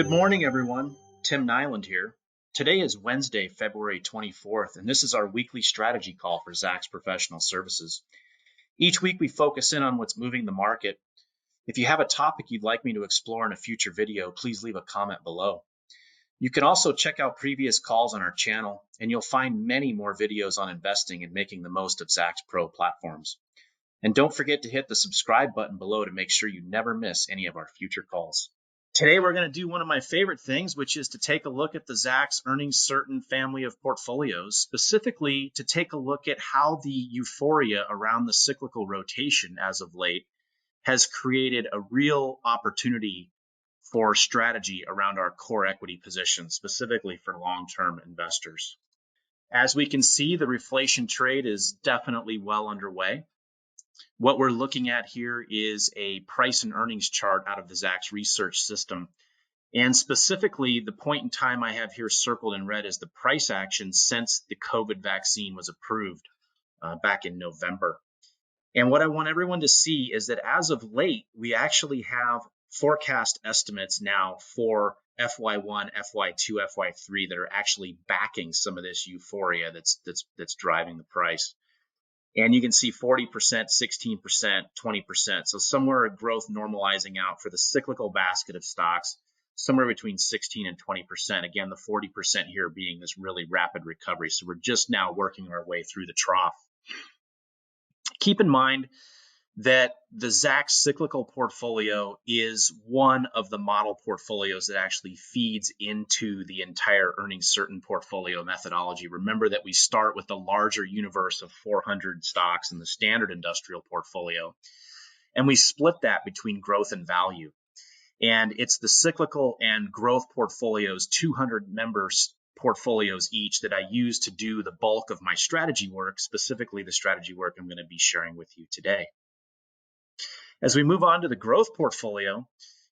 Good morning, everyone. Tim Nyland here. Today is Wednesday, February 24th, and this is our weekly strategy call for Zacks Professional Services. Each week we focus in on what's moving the market. If you have a topic you'd like me to explore in a future video, please leave a comment below. You can also check out previous calls on our channel, and you'll find many more videos on investing and making the most of Zacks Pro platforms. And don't forget to hit the subscribe button below to make sure you never miss any of our future calls. Today, we're going to do one of my favorite things, which is to take a look at the Zacks Earnings Certain family of portfolios, specifically to take a look at how the euphoria around the cyclical rotation as of late has created a real opportunity for strategy around our core equity positions, specifically for long-term investors. As we can see, the reflation trade is definitely well underway. What we're looking at here is a price and earnings chart out of the Zacks Research System. And specifically, the point in time I have here circled in red is the price action since the COVID vaccine was approved back in November. And what I want everyone to see is that as of late, we actually have forecast estimates now for FY1, FY2, FY3 that are actually backing some of this euphoria that's driving the price. And you can see 40%, 16%, 20%. So somewhere a growth normalizing out for the cyclical basket of stocks, somewhere between 16 and 20%. Again, the 40% here being this really rapid recovery. So we're just now working our way through the trough. Keep in mind that the Zacks cyclical portfolio is one of the model portfolios that actually feeds into the entire earnings certain portfolio methodology. Remember that we start with the larger universe of 400 stocks in the standard industrial portfolio, and we split that between growth and value. And it's the cyclical and growth portfolios, 200 members portfolios each, that I use to do the bulk of my strategy work, specifically the strategy work I'm going to be sharing with you today. As we move on to the growth portfolio,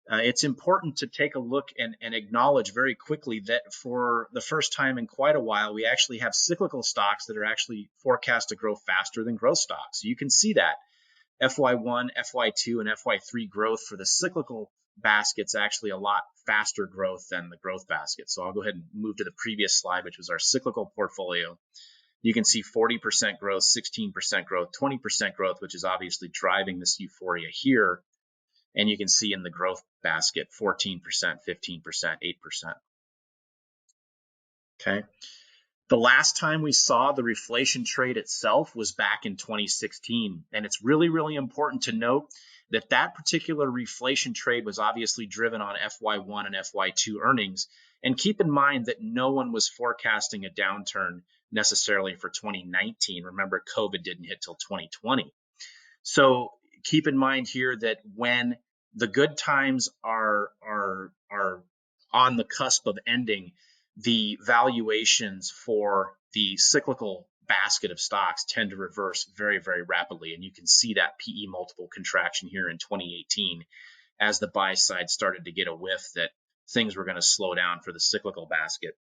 it's important to take a look and acknowledge very quickly that for the first time in quite a while, we actually have cyclical stocks that are actually forecast to grow faster than growth stocks. So you can see that FY1, FY2, and FY3 growth for the cyclical basket's actually a lot faster growth than the growth basket. So I'll go ahead and move to the previous slide, which was our cyclical portfolio. You can see 40% growth, 16% growth, 20% growth, which is obviously driving this euphoria here. And you can see in the growth basket, 14%, 15%, 8%. Okay. The last time we saw the reflation trade itself was back in 2016. And it's really, really important to note that that particular reflation trade was obviously driven on FY1 and FY2 earnings. And keep in mind that no one was forecasting a downturn necessarily for 2019. Remember, COVID didn't hit till 2020. So keep in mind here that when the good times are on the cusp of ending, the valuations for the cyclical basket of stocks tend to reverse very, very rapidly. And you can see that PE multiple contraction here in 2018 as the buy side started to get a whiff that things were going to slow down for the cyclical basket.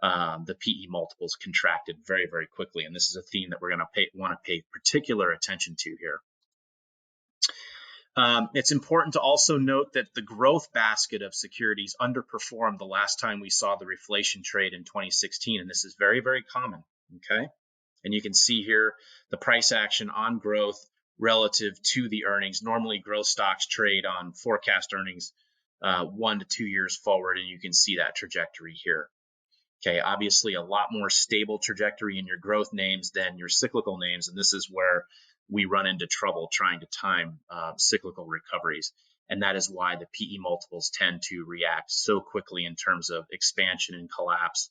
The PE multiples contracted very, very quickly. And this is a theme that we're going to want to pay particular attention to here. It's important to also note that the growth basket of securities underperformed the last time we saw the reflation trade in 2016. And this is very, very common. Okay. And you can see here the price action on growth relative to the earnings. Normally, growth stocks trade on forecast earnings 1 to 2 years forward. And you can see that trajectory here. Okay, obviously a lot more stable trajectory in your growth names than your cyclical names. And this is where we run into trouble trying to time cyclical recoveries. And that is why the PE multiples tend to react so quickly in terms of expansion and collapse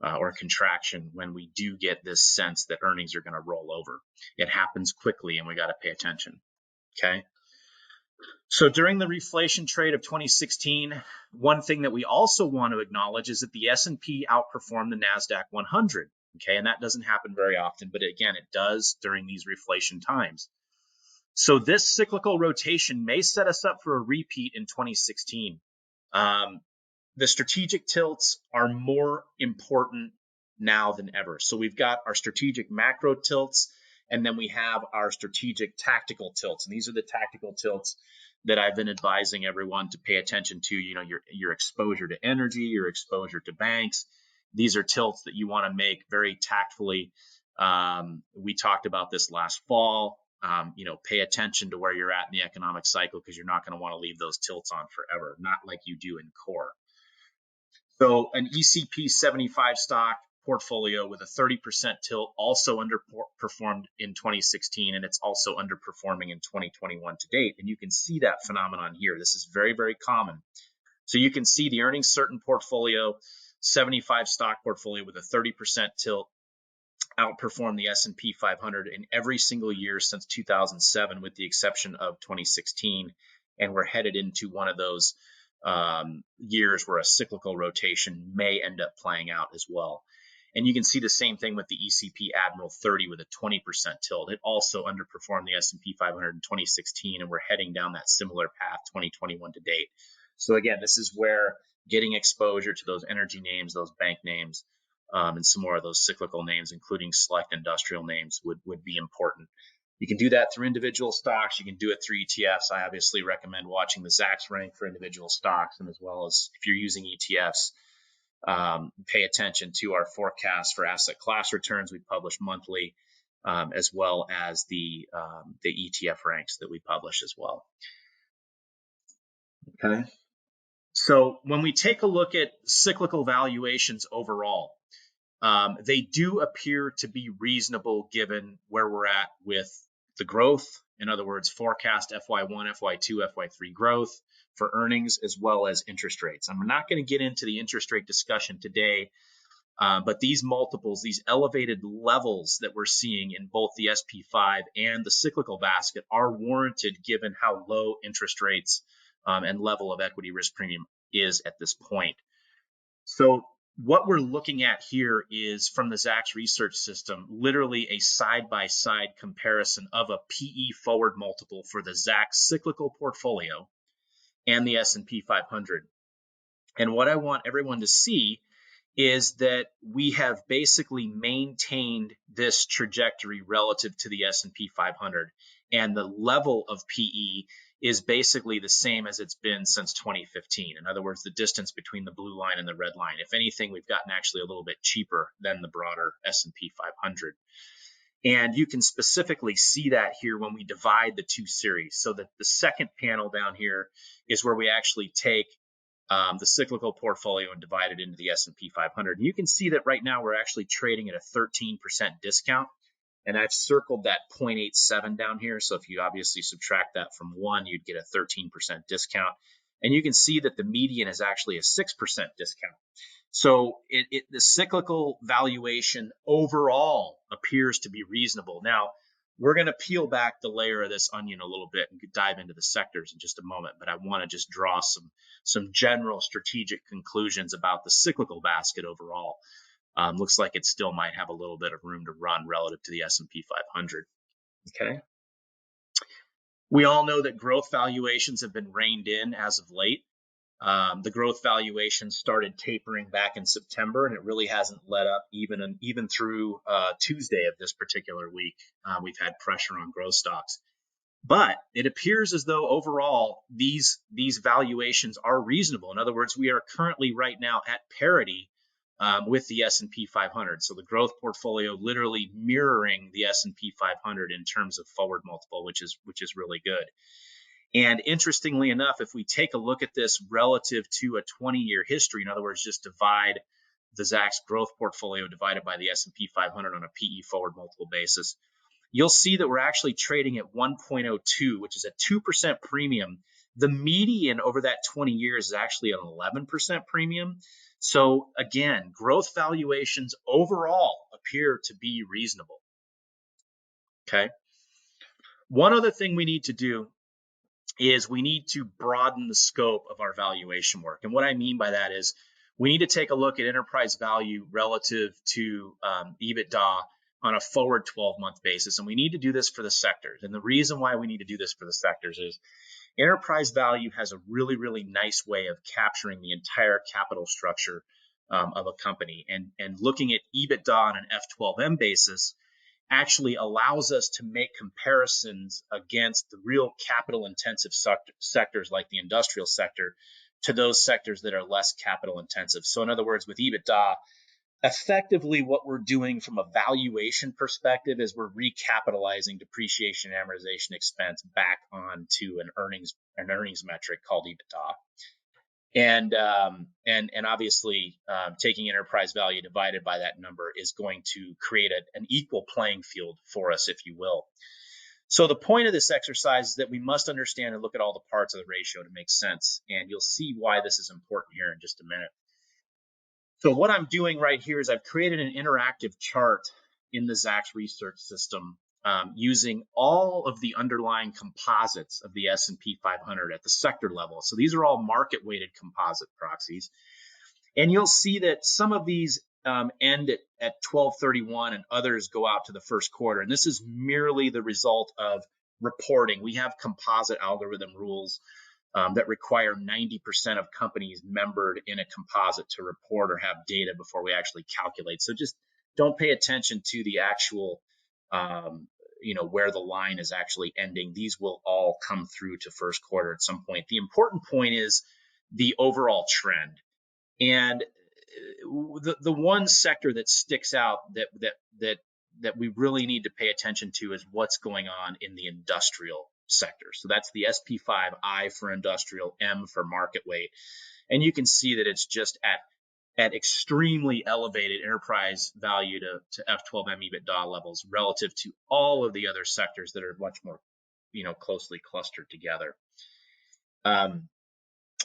or contraction when we do get this sense that earnings are going to roll over. It happens quickly and we got to pay attention. Okay. So during the reflation trade of 2016, one thing that we also want to acknowledge is that the S&P outperformed the NASDAQ 100. Okay, and that doesn't happen very often, but again, it does during these reflation times. So this cyclical rotation may set us up for a repeat in 2016. The strategic tilts are more important now than ever. So we've got our strategic macro tilts, and then we have our strategic tactical tilts. And these are the tactical tilts that I've been advising everyone to pay attention to, your exposure to energy, your exposure to banks. These are tilts that you want to make very tactfully. We talked about this last fall. Pay attention to where you're at in the economic cycle, because you're not going to want to leave those tilts on forever, not like you do in core. So an ECP 75 stock portfolio with a 30% tilt also underperformed in 2016, and it's also underperforming in 2021 to date. And you can see that phenomenon here. This is very, very common. So you can see the earnings certain portfolio, 75 stock portfolio with a 30% tilt, outperformed the S&P 500 in every single year since 2007, with the exception of 2016. And we're headed into one of those years where a cyclical rotation may end up playing out as well. And you can see the same thing with the ECP Admiral 30 with a 20% tilt. It also underperformed the S&P 500 in 2016, and we're heading down that similar path 2021 to date. So again, this is where getting exposure to those energy names, those bank names, and some more of those cyclical names, including select industrial names, would be important. You can do that through individual stocks. You can do it through ETFs. I obviously recommend watching the Zacks rank for individual stocks, and as well as if you're using ETFs, pay attention to our forecast for asset class returns we publish monthly, as well as the ETF ranks that we publish as well. Okay. So when we take a look at cyclical valuations overall, they do appear to be reasonable given where we're at with the growth. In other words, forecast FY1, FY2, FY3 growth for earnings, as well as interest rates. I'm not going to get into the interest rate discussion today, but these multiples, these elevated levels that we're seeing in both the SP5 and the cyclical basket are warranted given how low interest rates and level of equity risk premium is at this point. So what we're looking at here is from the Zacks Research System, literally a side-by-side comparison of a PE forward multiple for the Zacks cyclical portfolio and the S&P 500. And what I want everyone to see is that we have basically maintained this trajectory relative to the S&P 500, and the level of PE is basically the same as it's been since 2015. In other words, the distance between the blue line and the red line. If anything, we've gotten actually a little bit cheaper than the broader S&P 500. And you can specifically see that here when we divide the two series. So that the second panel down here is where we actually take the cyclical portfolio and divide it into the S&P 500. And you can see that right now we're actually trading at a 13% discount. And I've circled that 0.87 down here. So if you obviously subtract that from 1, you'd get a 13% discount. And you can see that the median is actually a 6% discount. So the cyclical valuation overall appears to be reasonable. Now, we're going to peel back the layer of this onion a little bit and dive into the sectors in just a moment. But I want to just draw some general strategic conclusions about the cyclical basket overall. Looks like it still might have a little bit of room to run relative to the S&P 500. Okay. We all know that growth valuations have been reined in as of late. The growth valuation started tapering back in September, and it really hasn't let up even through Tuesday of this particular week. We've had pressure on growth stocks. But it appears as though overall these valuations are reasonable. In other words, we are currently right now at parity with the S&P 500. So the growth portfolio literally mirroring the S&P 500 in terms of forward multiple, which is really good. And interestingly enough, if we take a look at this relative to a 20-year history, in other words, just divide the Zacks growth portfolio divided by the S&P 500 on a PE forward multiple basis, you'll see that we're actually trading at 1.02, which is a 2% premium. The median over that 20 years is actually an 11% premium. So again, growth valuations overall appear to be reasonable. Okay. One other thing we need to do is we need to broaden the scope of our valuation work. And what I mean by that is we need to take a look at enterprise value relative to EBITDA on a forward 12-month basis. And we need to do this for the sectors. And the reason why we need to do this for the sectors is enterprise value has a really, really nice way of capturing the entire capital structure of a company. And looking at EBITDA on an F12M basis actually allows us to make comparisons against the real capital intensive sectors like the industrial sector to those sectors that are less capital intensive. So in other words, with EBITDA, effectively what we're doing from a valuation perspective is we're recapitalizing depreciation and amortization expense back onto an earnings metric called EBITDA. And obviously, taking enterprise value divided by that number is going to create an equal playing field for us, if you will. So the point of this exercise is that we must understand and look at all the parts of the ratio to make sense. And you'll see why this is important here in just a minute. So what I'm doing right here is I've created an interactive chart in the Zacks Research System using all of the underlying composites of the S&P 500 at the sector level. So these are all market-weighted composite proxies. And you'll see that some of these end at 12/31 and others go out to the first quarter. And this is merely the result of reporting. We have composite algorithm rules that require 90% of companies membered in a composite to report or have data before we actually calculate. So just don't pay attention to the actual, where the line is actually ending. These will all come through to first quarter at some point. The important point is the overall trend. And the one sector that sticks out that we really need to pay attention to is what's going on in the industrial sector. So that's the SP5, I for industrial, M for market weight. And you can see that it's just at extremely elevated enterprise value to F12M EBITDA levels relative to all of the other sectors that are much more, closely clustered together.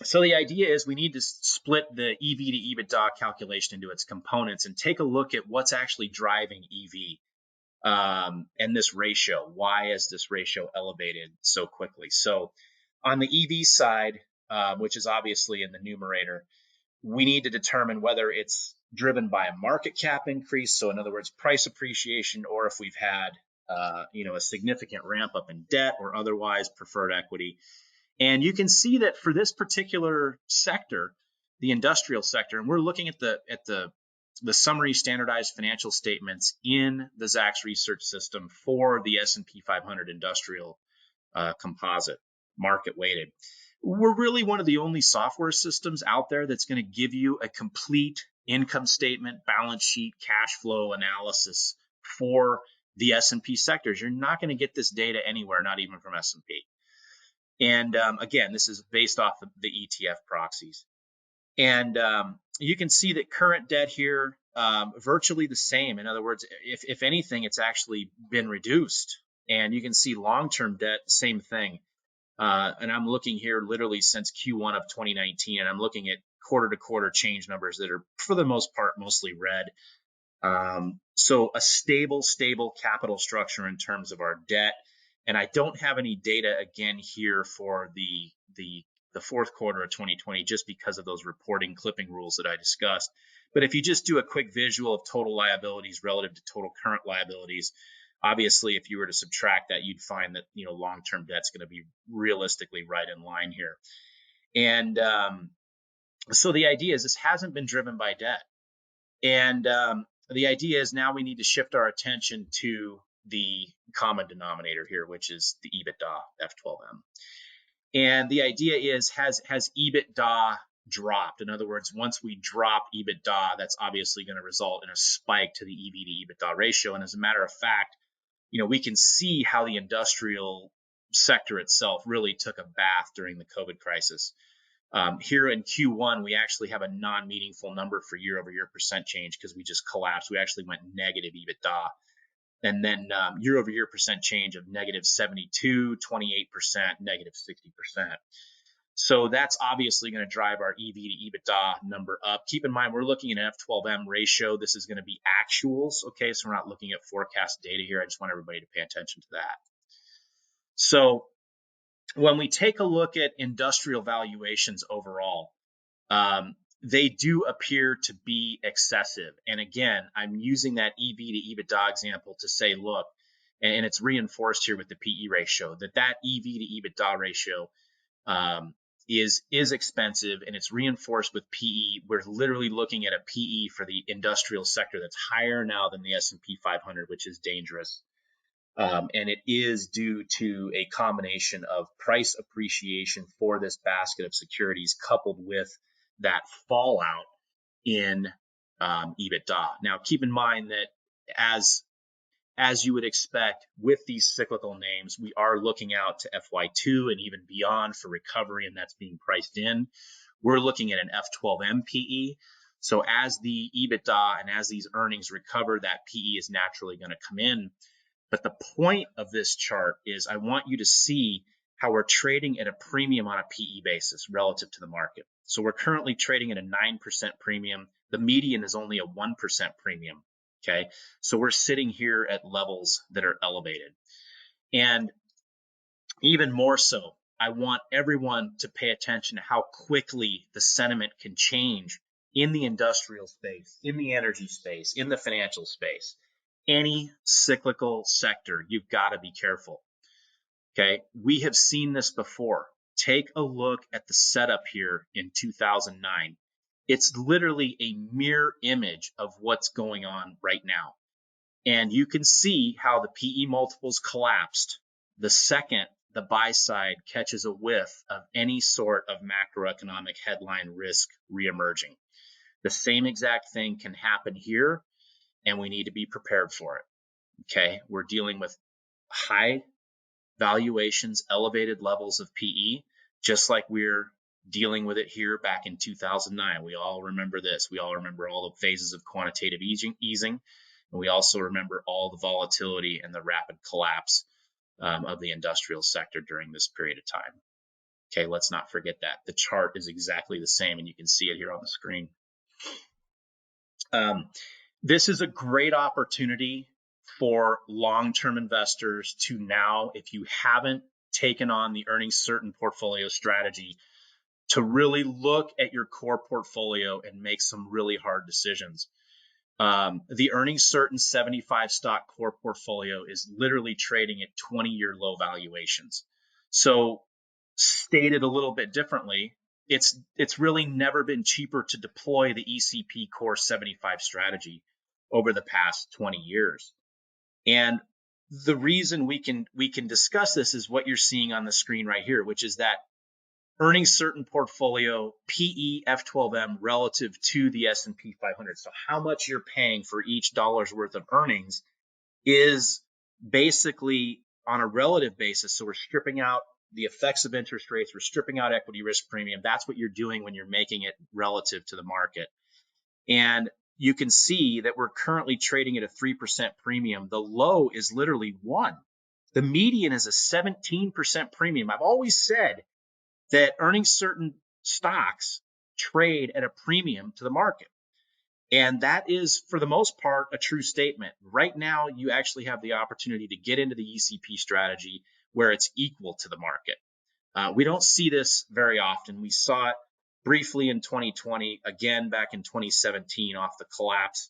So the idea is we need to split the EV to EBITDA calculation into its components and take a look at what's actually driving EV. And this ratio, why is this ratio elevated so quickly? So on the EV side, which is obviously in the numerator, we need to determine whether it's driven by a market cap increase. So in other words, price appreciation, or if we've had, a significant ramp up in debt or otherwise preferred equity. And you can see that for this particular sector, the industrial sector, and we're looking at the summary standardized financial statements in the Zacks Research System for the S&P 500 industrial composite, market weighted. We're really one of the only software systems out there that's going to give you a complete income statement, balance sheet, cash flow analysis for the S&P sectors. You're not going to get this data anywhere, not even from S&P. And again, this is based off of the ETF proxies. And you can see that current debt here, virtually the same. In other words, if anything, it's actually been reduced. And you can see long-term debt, same thing. And I'm looking here literally since Q1 of 2019, and I'm looking at quarter-to-quarter change numbers that are, for the most part, mostly red. So a stable capital structure in terms of our debt. And I don't have any data again here for the fourth quarter of 2020, just because of those reporting clipping rules that I discussed. But if you just do a quick visual of total liabilities relative to total current liabilities, obviously, if you were to subtract that, you'd find that, long-term debt's going to be realistically right in line here. And so the idea is this hasn't been driven by debt. And the idea is now we need to shift our attention to the common denominator here, which is the EBITDA F12M. And the idea is, has EBITDA dropped? In other words, once we drop EBITDA, that's obviously going to result in a spike to the EV to EBITDA ratio. And as a matter of fact, we can see how the industrial sector itself really took a bath during the COVID crisis. Here in Q1, we actually have a non-meaningful number for year-over-year percent change because we just collapsed. We actually went negative EBITDA. And then year-over-year percent change of negative 72, 28%, negative 60%. So that's obviously going to drive our EV to EBITDA number up. Keep in mind, we're looking at an F12M ratio. This is going to be actuals, okay? So we're not looking at forecast data here. I just want everybody to pay attention to that. So when we take a look at industrial valuations overall, they do appear to be excessive. And again, I'm using that EV to EBITDA example to say, look, and it's reinforced here with the PE ratio, that EV to EBITDA ratio is expensive, and it's reinforced with PE. We're literally looking at a PE for the industrial sector that's higher now than the S&P 500, which is dangerous. And it is due to a combination of price appreciation for this basket of securities coupled with that fallout in EBITDA. Now, keep in mind that as you would expect with these cyclical names, we are looking out to FY2 and even beyond for recovery, and that's being priced in. We're looking at an F12M PE. So as the EBITDA and as these earnings recover, that PE is naturally going to come in. But the point of this chart is I want you to see how we're trading at a premium on a PE basis relative to the market. So we're currently trading at a 9% premium. The median is only a 1% premium. Okay, so we're sitting here at levels that are elevated. And even more so, I want everyone to pay attention to how quickly the sentiment can change in the industrial space, in the energy space, in the financial space. Any cyclical sector, you've got to be careful. Okay, we have seen this before. Take a look at the setup here in 2009. It's literally a mirror image of what's going on right now. And you can see how the PE multiples collapsed the second the buy side catches a whiff of any sort of macroeconomic headline risk reemerging. The same exact thing can happen here, and we need to be prepared for it. Okay, we're dealing with high valuations, elevated levels of PE, just like we're dealing with it here back in 2009. We all remember this. We all remember all the phases of quantitative easing, and we also remember all the volatility and the rapid collapse of the industrial sector during this period of time. Okay, let's not forget that. The chart is exactly the same, and you can see it here on the screen. This is a great opportunity for long-term investors to now, if you haven't taken on the earnings certain portfolio strategy, to really look at your core portfolio and make some really hard decisions. The earnings certain 75 stock core portfolio is literally trading at 20-year low valuations. So stated a little bit differently, it's really never been cheaper to deploy the ECP core 75 strategy over the past 20 years. And the reason we can discuss this is what you're seeing on the screen right here, which is that earnings certain portfolio PE F12M relative to the S&P 500. So how much you're paying for each dollar's worth of earnings is basically on a relative basis. So we're stripping out the effects of interest rates. We're stripping out equity risk premium. That's what you're doing when you're making it relative to the market. And you can see that we're currently trading at a 3% premium. The low is literally 1. The median is a 17% premium. I've always said that earnings certain stocks trade at a premium to the market. And that is, for the most part, a true statement. Right now, you actually have the opportunity to get into the ECP strategy where it's equal to the market. We don't see this very often. We saw it briefly in 2020, again back in 2017 off the collapse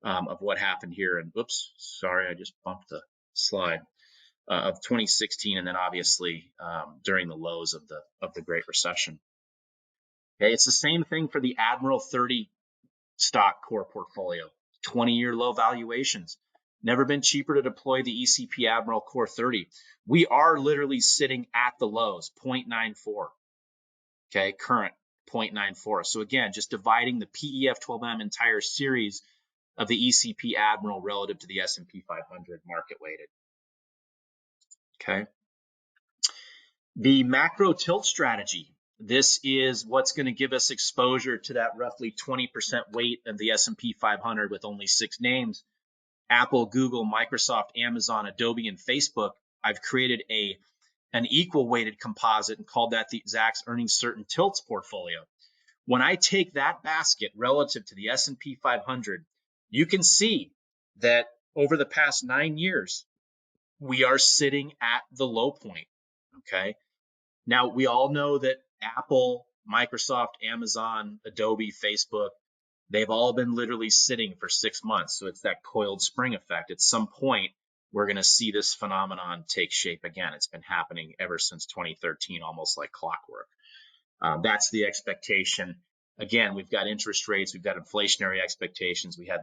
of what happened here. And oops, sorry, I just bumped the slide. Of 2016, and then obviously during the lows of the Great Recession. Okay, it's the same thing for the Admiral 30 stock core portfolio, 20-year low valuations. Never been cheaper to deploy the ECP Admiral Core 30. We are literally sitting at the lows, 0.94. Okay, current 0.94. So again, just dividing the PE F12M entire series of the ECP Admiral relative to the S&P 500 market weighted. Okay. The macro tilt strategy. This is what's going to give us exposure to that roughly 20% weight of the S&P 500 with only 6 names. Apple, Google, Microsoft, Amazon, Adobe, and Facebook. I've created an equal weighted composite and called that the Zacks Earnings Certain Tilts portfolio. When I take that basket relative to the S&P 500, you can see that over the past 9 years, we are sitting at the low point, okay? Now, we all know that Apple, Microsoft, Amazon, Adobe, Facebook, they've all been literally sitting for 6 months. So it's that coiled spring effect. At some point, we're going to see this phenomenon take shape again. It's been happening ever since 2013, almost like clockwork. That's the expectation. Again, we've got interest rates, we've got inflationary expectations. We had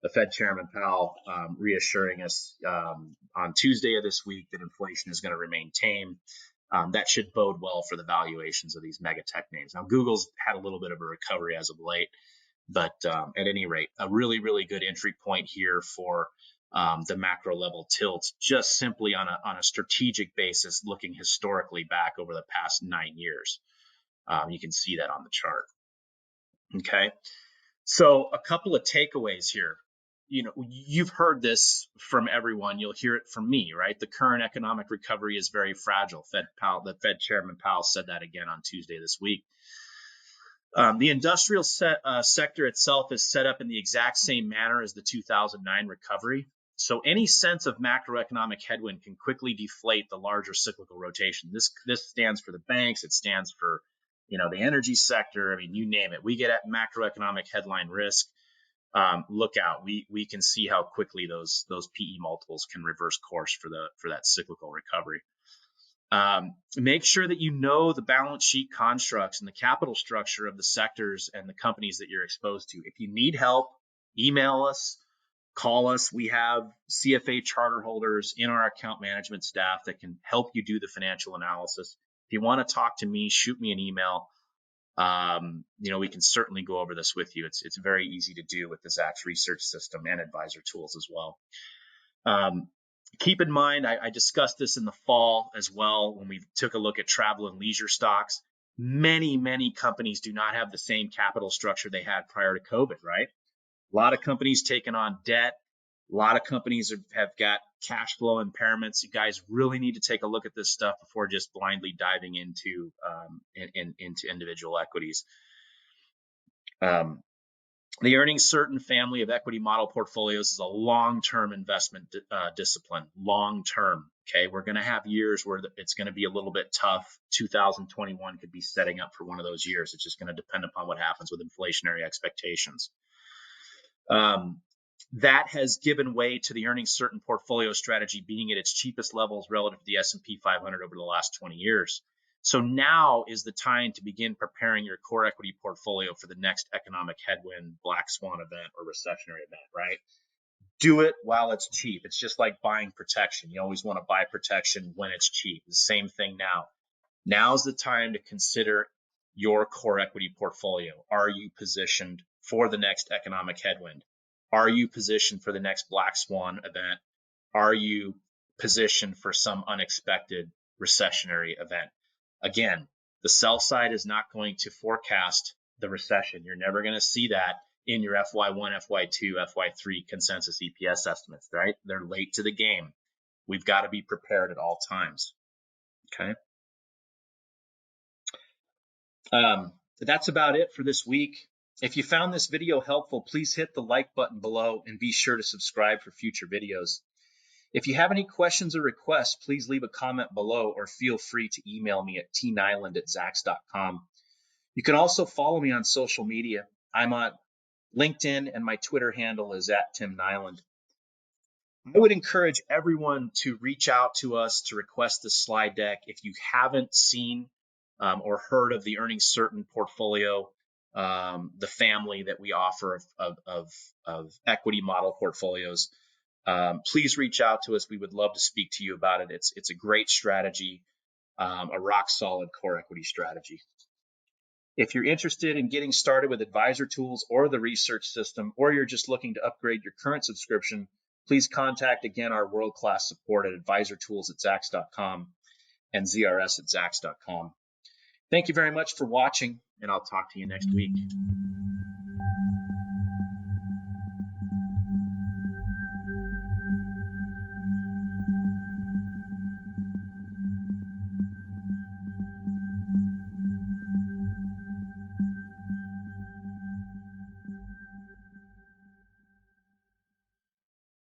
the Fed Chairman Powell, reassuring us on Tuesday of this week that inflation is going to remain tame. That should bode well for the valuations of these mega tech names. Now, Google's had a little bit of a recovery as of late, but at any rate, a really, really good entry point here for the macro level tilts, just simply on a strategic basis, looking historically back over the past 9 years. You can see that on the chart. Okay, so a couple of takeaways here. You've heard this from everyone. You'll hear it from me, right? The current economic recovery is very fragile. The Fed Chairman Powell said that again on Tuesday this week. The industrial sector itself is set up in the exact same manner as the 2009 recovery. So any sense of macroeconomic headwind can quickly deflate the larger cyclical rotation. This stands for the banks. It stands for, the energy sector. I mean, you name it. We get at macroeconomic headline risk. Look out. We can see how quickly those PE multiples can reverse course for that cyclical recovery. Make sure that you know the balance sheet constructs and the capital structure of the sectors and the companies that you're exposed to. If you need help, email us, call us. We have CFA charter holders in our account management staff that can help you do the financial analysis. If you want to talk to me, shoot me an email. We can certainly go over this with you. It's very easy to do with the Zacks Research System and advisor tools as well. Keep in mind, I discussed this in the fall as well when we took a look at travel and leisure stocks. Many companies do not have the same capital structure they had prior to COVID, right? A lot of companies taking on debt. A lot of companies have got cash flow impairments. You guys really need to take a look at this stuff before just blindly diving into individual equities. The Earnings Certain family of equity model portfolios is a long-term investment discipline. Long-term, okay? We're going to have years where it's going to be a little bit tough. 2021 could be setting up for one of those years. It's just going to depend upon what happens with inflationary expectations. That has given way to the Earnings Certain portfolio strategy being at its cheapest levels relative to the S&P 500 over the last 20 years. So now is the time to begin preparing your core equity portfolio for the next economic headwind, black swan event, or recessionary event, right? Do it while it's cheap. It's just like buying protection. You always want to buy protection when it's cheap. The same thing now. Now's the time to consider your core equity portfolio. Are you positioned for the next economic headwind? Are you positioned for the next black swan event? Are you positioned for some unexpected recessionary event? Again, the sell side is not going to forecast the recession. You're never going to see that in your FY1, FY2, FY3 consensus EPS estimates, right? They're late to the game. We've got to be prepared at all times. Okay. That's about it for this week. If you found this video helpful, please hit the like button below and be sure to subscribe for future videos. If you have any questions or requests, please leave a comment below or feel free to email me at tnyland@zacks.com. You can also follow me on social media. I'm on LinkedIn and my Twitter handle is @TimNyland. I would encourage everyone to reach out to us to request the slide deck. If you haven't seen or heard of the Earnings Certain portfolio, the family that we offer of equity model portfolios, please reach out to us. We would love to speak to you about it. It's a great strategy, a rock solid core equity strategy. If you're interested in getting started with advisor tools or the research system, or you're just looking to upgrade your current subscription, please contact again our world-class support at advisortools@zacks.com and zrs@zacks.com. Thank you very much for watching, and I'll talk to you next week.